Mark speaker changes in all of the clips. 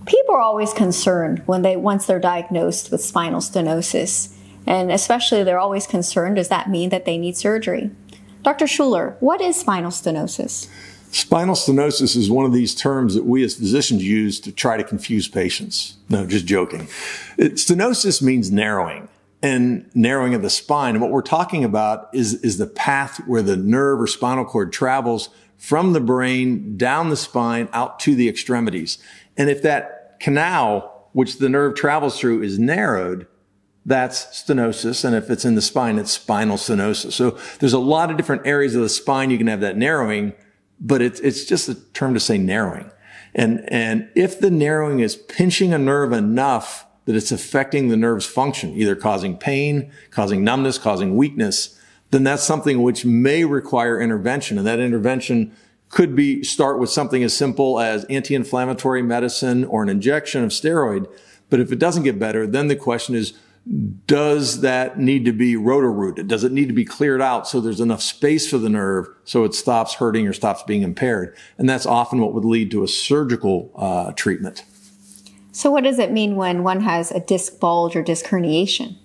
Speaker 1: People are always concerned once they're diagnosed with spinal stenosis, and especially they're always concerned, does that mean that they need surgery? Dr. Schuler, what is spinal stenosis?
Speaker 2: Spinal stenosis is one of these terms that we as physicians use to try to confuse patients. No, just joking. Stenosis means narrowing, and narrowing of the spine. And what we're talking about is the path where the nerve or spinal cord travels from the brain down the spine out to the extremities. And if that canal, which the nerve travels through, is narrowed, that's stenosis. And if it's in the spine, it's spinal stenosis. So there's a lot of different areas of the spine you can have that narrowing, but it's just a term to say narrowing. And if the narrowing is pinching a nerve enough that it's affecting the nerve's function, either causing pain, causing numbness, causing weakness, then that's something which may require intervention. And that intervention could start with something as simple as anti-inflammatory medicine or an injection of steroid. But if it doesn't get better, then the question is, does that need to be rotor-rooted? Does it need to be cleared out so there's enough space for the nerve so it stops hurting or stops being impaired? And that's often what would lead to a surgical treatment.
Speaker 1: So what does it mean when one has a disc bulge or disc herniation?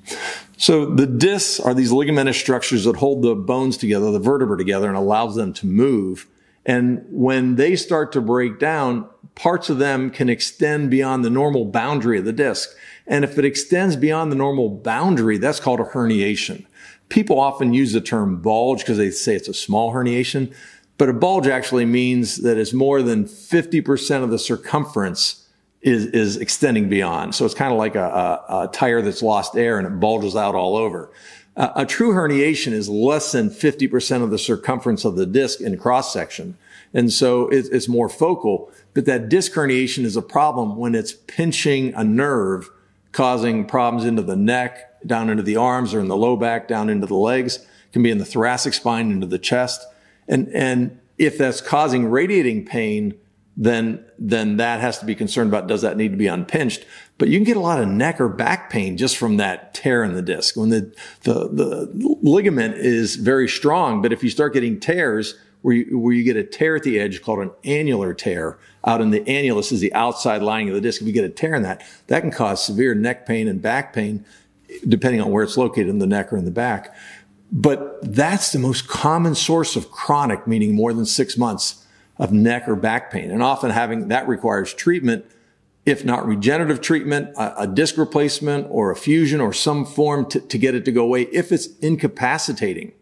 Speaker 2: So the discs are these ligamentous structures that hold the bones together, the vertebrae together, and allows them to move. And when they start to break down, parts of them can extend beyond the normal boundary of the disc. And if it extends beyond the normal boundary, that's called a herniation. People often use the term bulge because they say it's a small herniation, but a bulge actually means that it's more than 50% of the circumference is extending beyond. So it's kind of like a tire that's lost air and it bulges out all over. A true herniation is less than 50% of the circumference of the disc in cross section. And so it's more focal, but that disc herniation is a problem when it's pinching a nerve, causing problems into the neck, down into the arms, or in the low back, down into the legs. It can be in the thoracic spine, into the chest. And if that's causing radiating pain, then that has to be concerned about, does that need to be unpinched? But you can get a lot of neck or back pain just from that tear in the disc. When the ligament is very strong, but if you start getting tears where you get a tear at the edge called an annular tear, out in the annulus is the outside lining of the disc. If you get a tear in that can cause severe neck pain and back pain, depending on where it's located in the neck or in the back. But that's the most common source of chronic, meaning more than 6 months of neck or back pain. And often that requires treatment, if not regenerative treatment, a disc replacement or a fusion or some form to get it to go away if it's incapacitating.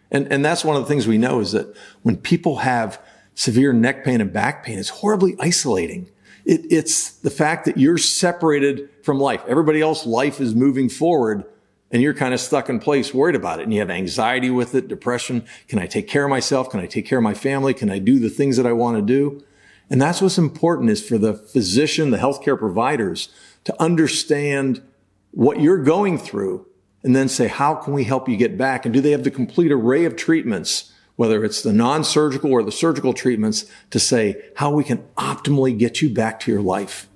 Speaker 2: And that's one of the things we know is that when people have severe neck pain and back pain, it's horribly isolating. It's the fact that you're separated from life. Everybody else's life is moving forward and you're kind of stuck in place, worried about it. And you have anxiety with it, depression. Can I take care of myself? Can I take care of my family? Can I do the things that I want to do? And that's what's important, is for the physician, the healthcare providers, to understand what you're going through and then say, how can we help you get back? And do they have the complete array of treatments, whether it's the non-surgical or the surgical treatments, to say how we can optimally get you back to your life?